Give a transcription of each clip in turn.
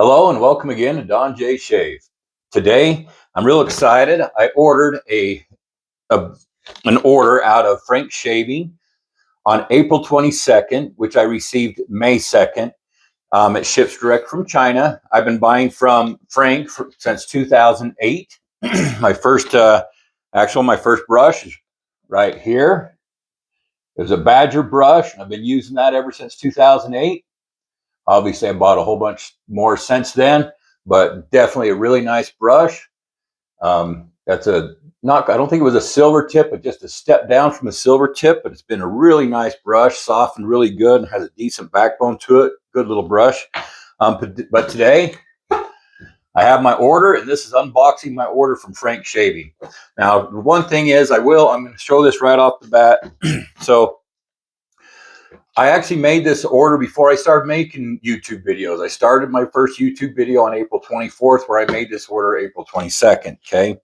Hello and welcome again to DONJ Shave. Today, I'm real excited. I ordered an order out of Frank Shaving on April 22nd, which I received May 2nd. It ships direct from China. I've been buying from Frank since 2008. My first brush is right here. It was a Badger brush, and I've been using that ever since 2008. Obviously, I bought a whole bunch more since then, but definitely a really nice brush. That's I don't think it was a Silvertip, but just a step down from a Silvertip, but it's been a really nice brush, soft and really good, and has a decent backbone to it. Good little brush. But today, I have my order, and this is unboxing my order from Frank Shaving. Now, the one thing is, I'm going to show this right off the bat. So, I actually made this order before I started making YouTube videos. I started my first YouTube video on April 24th, where I made this order April 22nd, okay?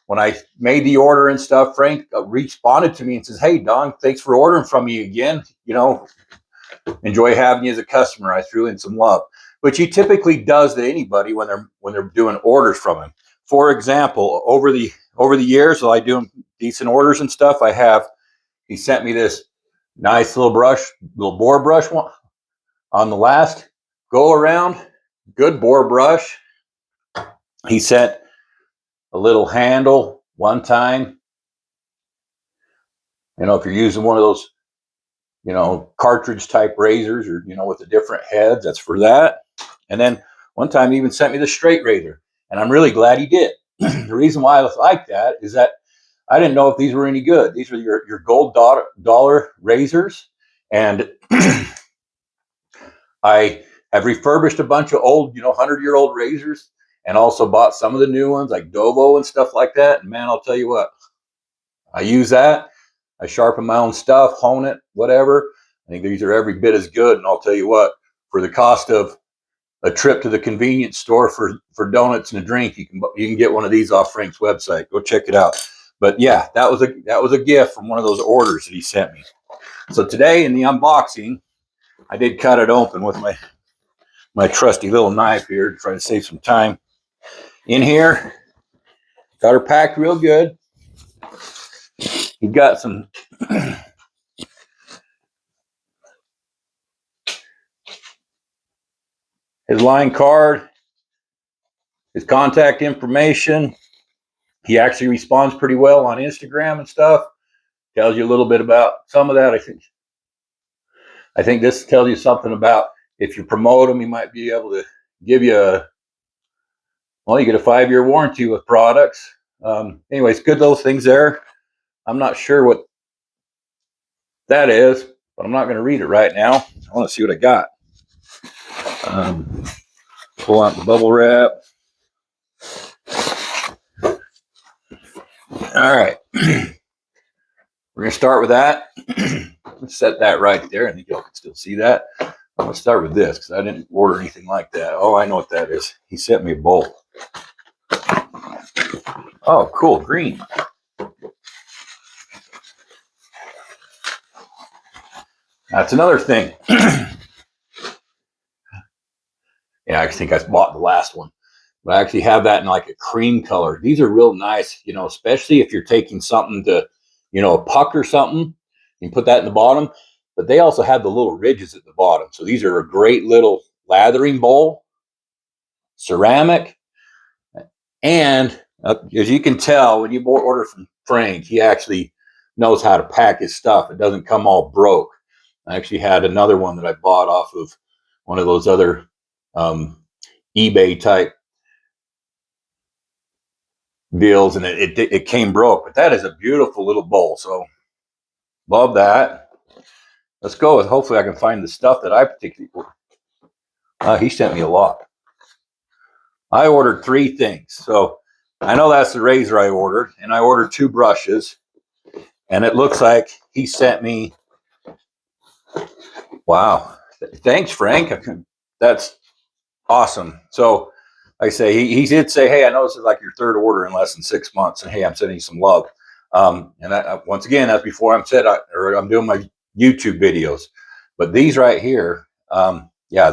When I made the order and stuff, Frank responded to me and says, "Hey, Don, thanks for ordering from me again. You know, enjoy having you as a customer." I threw in some love, which he typically does to anybody when they're doing orders from him. For example, over the years, while I do decent orders and stuff, he sent me this nice little brush, little boar brush one on the last go around. Good boar brush. He sent a little handle one time. You know, if you're using one of those, cartridge type razors, or, with the different heads, that's for that. And then one time he even sent me the straight razor, and I'm really glad he did. The reason why I like that is that I didn't know if these were any good. These were your gold dollar razors. And I have refurbished a bunch of old, 100-year-old razors, and also bought some of the new ones like Dovo and stuff like that. And man, I'll tell you what, I use that. I sharpen my own stuff, hone it, whatever. I think these are every bit as good. And I'll tell you what, for the cost of a trip to the convenience store for donuts and a drink, you can get one of these off Frank's website. Go check it out. But yeah, that was a gift from one of those orders that he sent me. So today in the unboxing, I did cut it open with my trusty little knife here to try to save some time. In here, got her packed real good. He got some his line card, his contact information. He actually responds pretty well on Instagram and stuff. Tells you a little bit about some of that. I think this tells you something about if you promote him, he might be able to give you you get a 5-year warranty with products. Anyways, good little things there. I'm not sure what that is, but I'm not going to read it right now. I want to see what I got. Pull out the bubble wrap. All right. We're going to start with that. Let's set that right there. I think y'all can still see that. I'm going to start with this because I didn't order anything like that. Oh, I know what that is. He sent me a bowl. Oh, cool. Green. That's another thing. Yeah, I think I bought the last one. But I actually have that in like a cream color. These are real nice, especially if you're taking something to, a puck or something. You can put that in the bottom. But they also have the little ridges at the bottom. So these are a great little lathering bowl. Ceramic. And as you can tell, when you order from Frank, he actually knows how to pack his stuff. It doesn't come all broke. I actually had another one that I bought off of one of those other eBay type deals, and it came broke. But that is a beautiful little bowl. So love that. Let's go with, hopefully I can find the stuff that I particularly ordered. He sent me a lot. I ordered 3 things. So I know that's the razor I ordered, and I ordered 2 brushes. And it looks like he sent me, wow. Thanks, Frank. That's awesome. So like I say, he did say, "Hey, I know this is like your 3rd order in less than 6 months, and hey, I'm sending you some love." And once again, that's before I'm doing my YouTube videos. But these right here, yeah,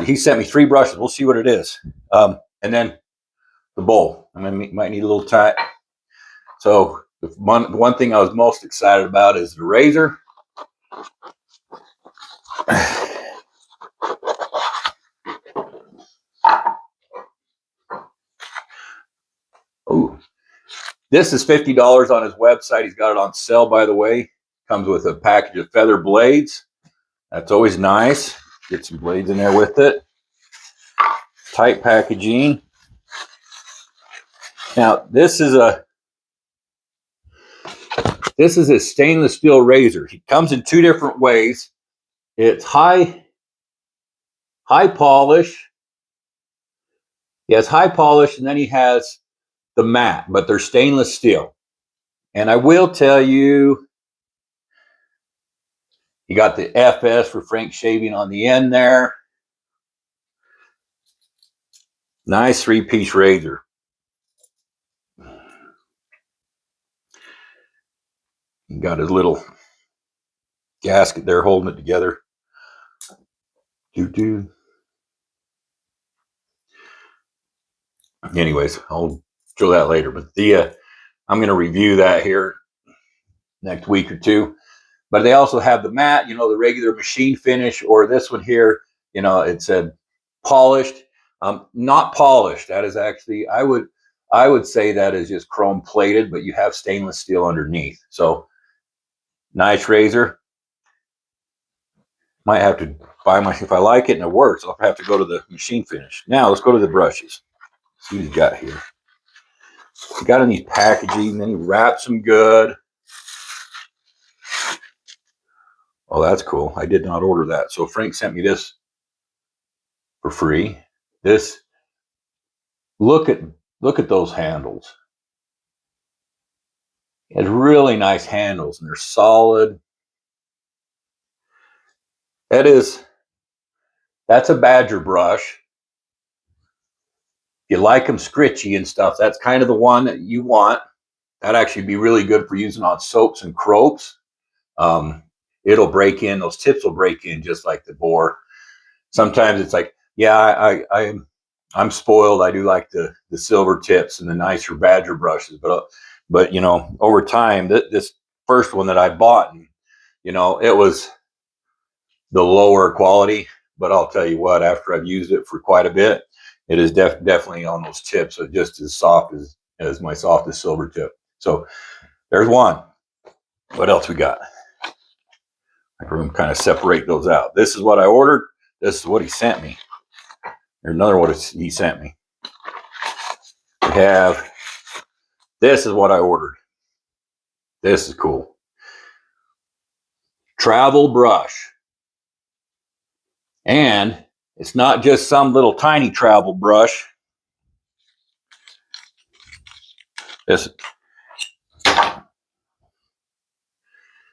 he sent me 3 brushes. We'll see what it is. And then the bowl. I mean, might need a little time. So the one thing I was most excited about is the razor. Oh, this is $50 on his website. He's got it on sale, by the way. Comes with a package of feather blades. That's always nice. Get some blades in there with it. Tight packaging. Now, this is a stainless steel razor. It comes in 2 different ways. It's high polish. He has high polish, and then he has the matte, but they're stainless steel. And I will tell you, you got the FS for Frank Shaving on the end there. Nice 3-piece razor. You got his little gasket there holding it together. Anyways, I'll show that later. But I'm going to review that here next week or 2. But they also have the matte, the regular machine finish, or this one here, it said polished. Not polished. That is actually, I would say that is just chrome plated, but you have stainless steel underneath. So nice razor. Might have to buy if I like it and it works, I'll have to go to the machine finish. Now let's go to the brushes. Let's see what he's got here. He got in these packaging, then he wraps them good. Oh, that's cool. I did not order that. So Frank sent me this for free. This, look at those handles. It has really nice handles, and they're solid. That's a Badger brush. If you like them scritchy and stuff, that's kind of the one that you want. That'd actually be really good for using on soaps and croaks. It'll break in, those tips will break in just like the boar. Sometimes it's like, yeah, I'm spoiled. I do like the Silvertips and the nicer Badger brushes, but over time, this first one that I bought, it was the lower quality. But I'll tell you what, after I've used it for quite a bit, it is definitely on those tips, so just as soft as my softest Silvertip. So there's one. What else we got? I can kind of separate those out. This is what I ordered. This is what he sent me. There's another one he sent me. This is what I ordered. This is cool. Travel brush. And it's not just some little tiny travel brush.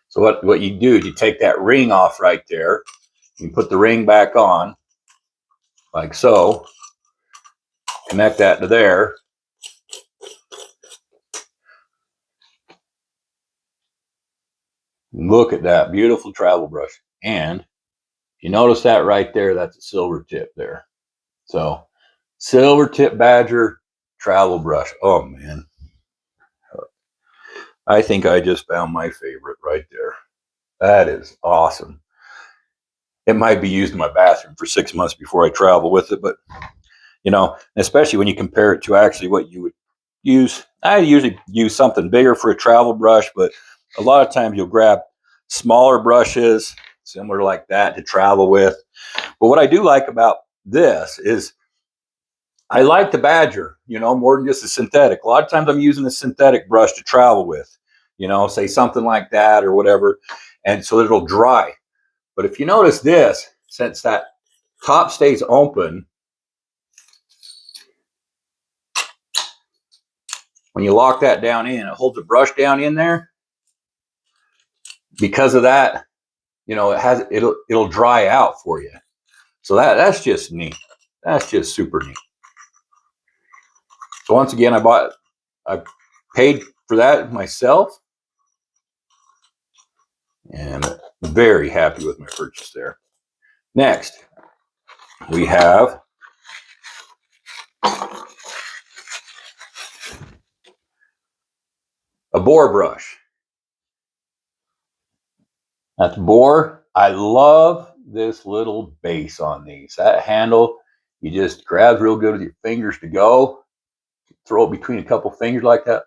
So what you do is you take that ring off right there. You put the ring back on, like so. Connect that to there. Look at that beautiful travel brush. And you notice that right there, that's a Silvertip there. So Silvertip Badger travel brush. Oh man. I think I just found my favorite right there. That is awesome. It might be used in my bathroom for 6 months before I travel with it, but especially when you compare it to actually what you would use. I usually use something bigger for a travel brush, but a lot of times you'll grab smaller brushes, similar like that, to travel with. But what I do like about this is I like the Badger, more than just a synthetic. A lot of times I'm using a synthetic brush to travel with, say something like that or whatever, and so it'll dry. But if you notice this, since that top stays open, when you lock that down in, it holds the brush down in there. Because of that, it'll dry out for you. So that's just neat. That's just super neat. So once again, I paid for that myself, and I'm very happy with my purchase there. Next, we have a boar brush. That's boar. I love this little base on these. That handle, you just grab real good with your fingers to go. Throw it between a couple fingers like that.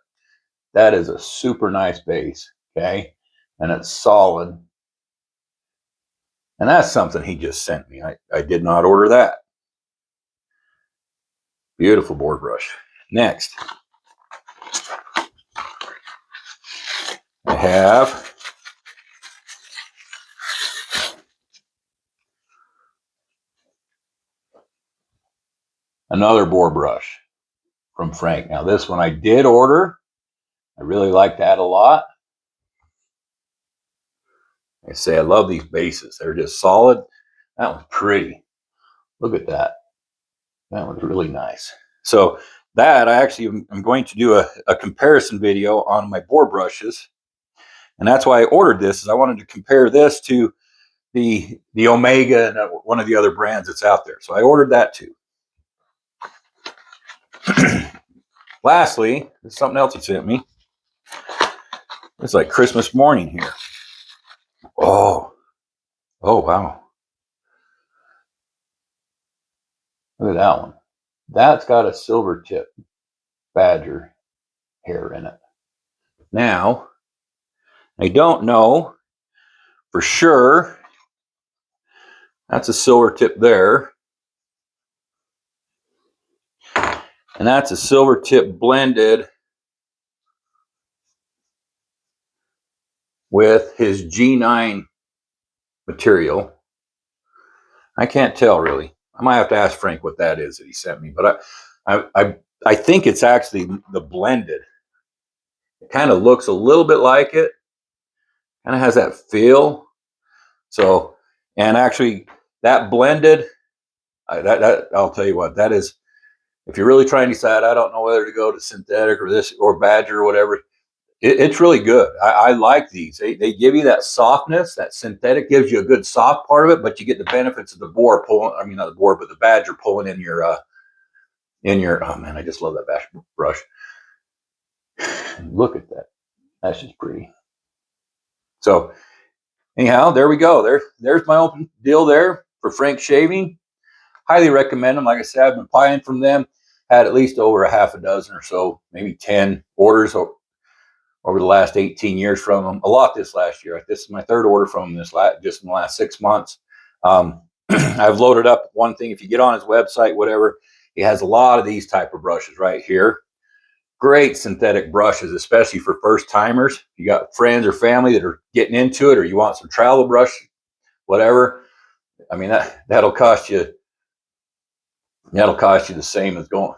That is a super nice base, okay? And it's solid. And that's something he just sent me. I did not order that. Beautiful board brush. Next, I have another board brush from Frank. Now this one I did order. I really like that a lot. I say I love these bases. They're just solid. That one's pretty. Look at that. That one's really nice. So that I actually am going to do a comparison video on my board brushes. And that's why I ordered this, is I wanted to compare this to the Omega and one of the other brands that's out there. So I ordered that too. Lastly, there's something else he sent me. It's like Christmas morning here. Oh wow. Look at that one. That's got a Silvertip badger hair in it. Now, I don't know for sure. That's a Silvertip there. And that's a Silvertip blended with his G9 material. I can't tell really. I might have to ask Frank what that is that he sent me, but I think it's actually the blended. It kind of looks a little bit like it. Kind of has that feel. So, and actually that blended, that I'll tell you what, that is, if you're really trying to decide, I don't know whether to go to synthetic or this or badger or whatever, it's really good. I like these. They give you that softness. That synthetic gives you a good soft part of it, but you get the benefits of the boar pulling. I mean, not the boar, but the badger pulling in your. Oh man, I just love that brush. Look at that. That's just pretty. So anyhow, there we go. There's my open deal there for Frank Shaving. Highly recommend them. Like I said, I've been buying from them. Had at least over a half a dozen or so, maybe 10 orders over the last 18 years from them. A lot this last year. This is my third order from them just in the last 6 months. I've loaded up one thing. If you get on his website, whatever, he has a lot of these type of brushes right here. Great synthetic brushes, especially for first timers. You got friends or family that are getting into it, or you want some travel brush, whatever. I mean, that'll cost you the same as going.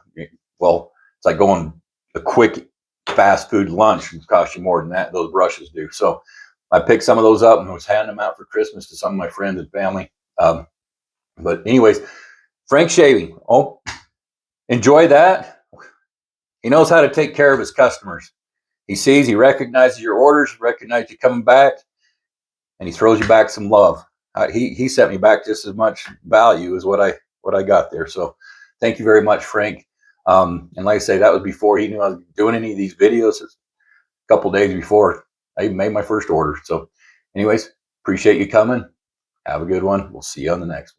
Well, it's like going a quick fast food lunch. It costs you more than that. Those brushes do. So I picked some of those up and was handing them out for Christmas to some of my friends and family. But anyways, Frank Shaving. Oh, enjoy that. He knows how to take care of his customers. He recognizes your orders, recognizes you coming back, and he throws you back some love. He sent me back just as much value as what I got there. So thank you very much, Frank. And like I say, that was before he knew I was doing any of these videos. It's a couple days before I even made my first order. So anyways, appreciate you coming. Have a good one. We'll see you on the next one.